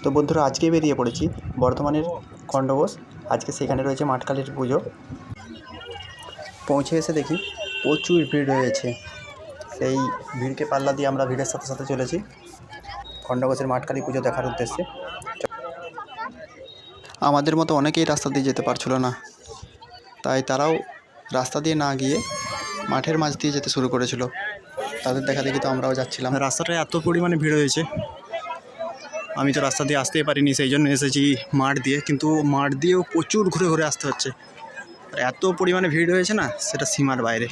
তো বন্ধুরা, আজকে বেরিয়ে পড়েছি বর্ধমানের খণ্ডঘোষ। আজকে সেখানে রয়েছে মাঠকালীর পুজো। পৌঁছে এসে দেখি প্রচুর ভিড় হয়েছে। সেই ভিড়কে পাল্লা দিয়ে আমরা ভিড়ের সাথে সাথে চলেছি খণ্ডঘোষের মাঠকালী পুজো দেখার উদ্দেশ্যে। আমাদের মতো অনেকেই রাস্তা দিয়ে যেতে পারছিল না, তাই তারাও রাস্তা দিয়ে না গিয়ে মাঠের মাঝ দিয়ে যেতে শুরু করেছিল। তাদের দেখা দেখি তো আমরাও যাচ্ছিলাম। রাস্তাটায় এত পরিমাণে ভিড় হয়েছে, আমি তো রাস্তা দিয়ে আসতেই পারিনি, সেই জন্য এসেছি মাঠ দিয়ে। কিন্তু মাঠ দিয়েও প্রচুর ঘুরে ঘুরে আসতে হচ্ছে। আর এত পরিমাণে ভিড় হয়েছে না, সেটা সীমার বাইরে।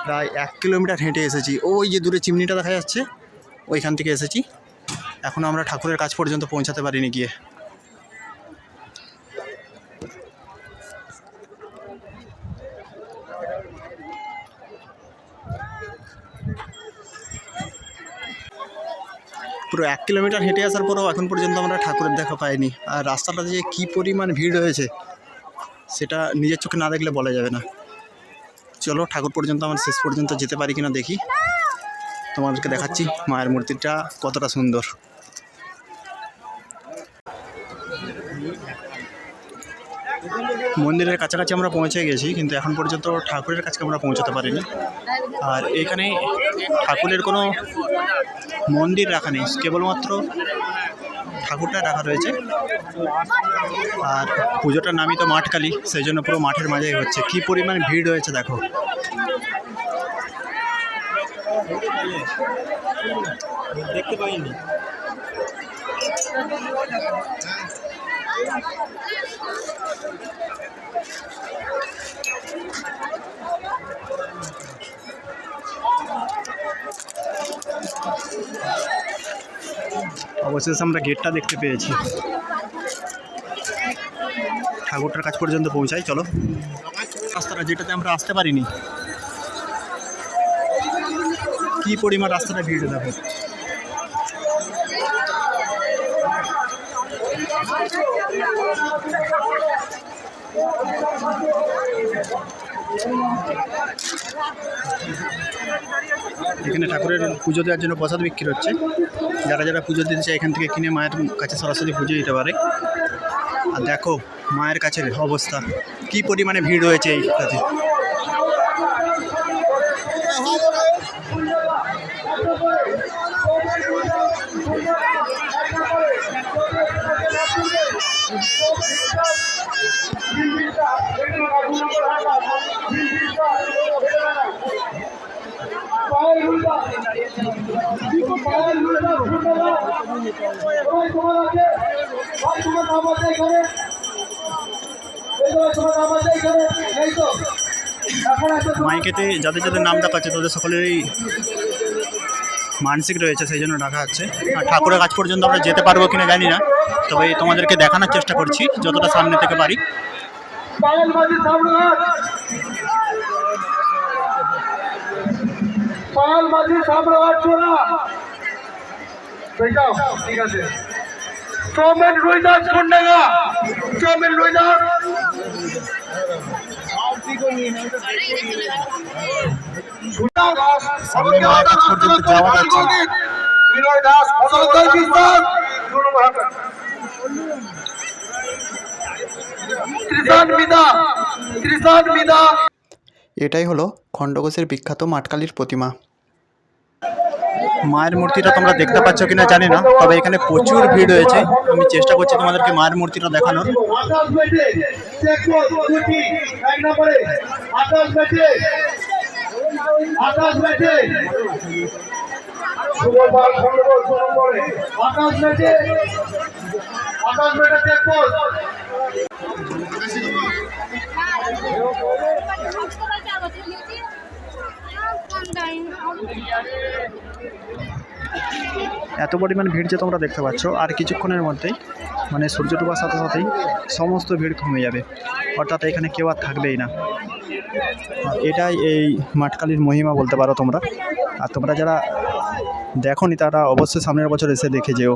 প্রায় 1 কিলোমিটার হেঁটে এসেছি। ওই যে দূরে চিমনিটা দেখা যাচ্ছে, ওইখান থেকে এসেছি। এখনও আমরা ঠাকুরের কাছ পর্যন্ত পৌঁছাতে পারিনি গিয়ে। পুরো 1 কিলোমিটার হেঁটে আসার পরেও এখন পর্যন্ত আমরা ঠাকুরের দেখা পাইনি। আর রাস্তাটা যে কী পরিমাণ ভিড় হয়েছে, সেটা নিজের চোখে না দেখলে বলা যাবে না। চলো ঠাকুর পর্যন্ত আমরা শেষ পর্যন্ত যেতে পারি কিনা দেখি। তোমাদেরকে দেখাচ্ছি মায়ের মূর্তিটা কতটা সুন্দর। মন্দিরের কাছাকাছি আমরা পৌঁছে গেছি, কিন্তু এখন পর্যন্ত ঠাকুরের কাছে আমরা পৌঁছাতে পারিনি। আর এখানে ঠাকুরের কোনো মন্দির রাখা নেই, কেবলমাত্র ঠাকুরটা রাখা রয়েছে। আর পুজোটার নামই তো মাঠকালী, সেই জন্য পুরো মাঠের মাঝেই হচ্ছে। কী পরিমাণ ভিড় হয়েছে দেখো। দেখতে পাইনি। অবশেষে আমরা গেটটা দেখতে পেয়েছি। ঠাকুরটার কাছ পর্যন্ত পৌঁছাই, চলো। রাস্তাটা যেটাতে আমরা আসতে পারিনি, কি পরিমাণ রাস্তাটা ভিড় দেখো। এখানে ঠাকুরের পুজো দেওয়ার জন্য প্রসাদ বিক্রি হচ্ছে। যারা যারা পুজো দিতে চায় এখান থেকে কিনে মায়ের কাছে সরাসরি পুজো দিতে পারে। আর দেখো মায়ের কাছে অবস্থা, কি পরিমাণে ভিড় হয়েছে এই কাছে। মাইকেতে যাদের যাদের নাম ডাকাচ্ছে তাদের সকলেরই মানসিক রয়েছে, সেই জন্য ডাকা হচ্ছে। আর ঠাকুরের কাছ পর্যন্ত আমরা যেতে পারবো কিনা জানি না, তবে তোমাদেরকে দেখানোর চেষ্টা করছি যতটা সামনে থেকে পারি। ঠিক আছে, চৌমেন রুইদাস কন্যাগা, চৌমেন রুইদাস সামনে মায়ের কাছ পর্যন্ত যাওয়া যাচ্ছে না। এটাই হলো খণ্ডঘোষের বিখ্যাত মাঠকালীর প্রতিমা। মায়ের মূর্তিটা তোমরা দেখতে পাচ্ছ কিনা জানি না, তবে এখানে প্রচুর ভিড় হয়েছে। আমি চেষ্টা করছি তোমাদেরকে মায়ের মূর্তিটা দেখানোর। এত পরিমাণ ভিড় যে তোমরা দেখতে পাচ্ছ, আর কিছুক্ষণের মধ্যেই মানে সূর্য ডোবার সাথে সাথেই সমস্ত ভিড় কমে যাবে, অর্থাৎ এখানে কেউ আর থাকবেই না। এটাই এই মাঠকালীর মহিমা বলতে পারো তোমরা। আর তোমরা যারা দেখোনি তারা অবশ্যই সামনের বছর এসে দেখে যেও।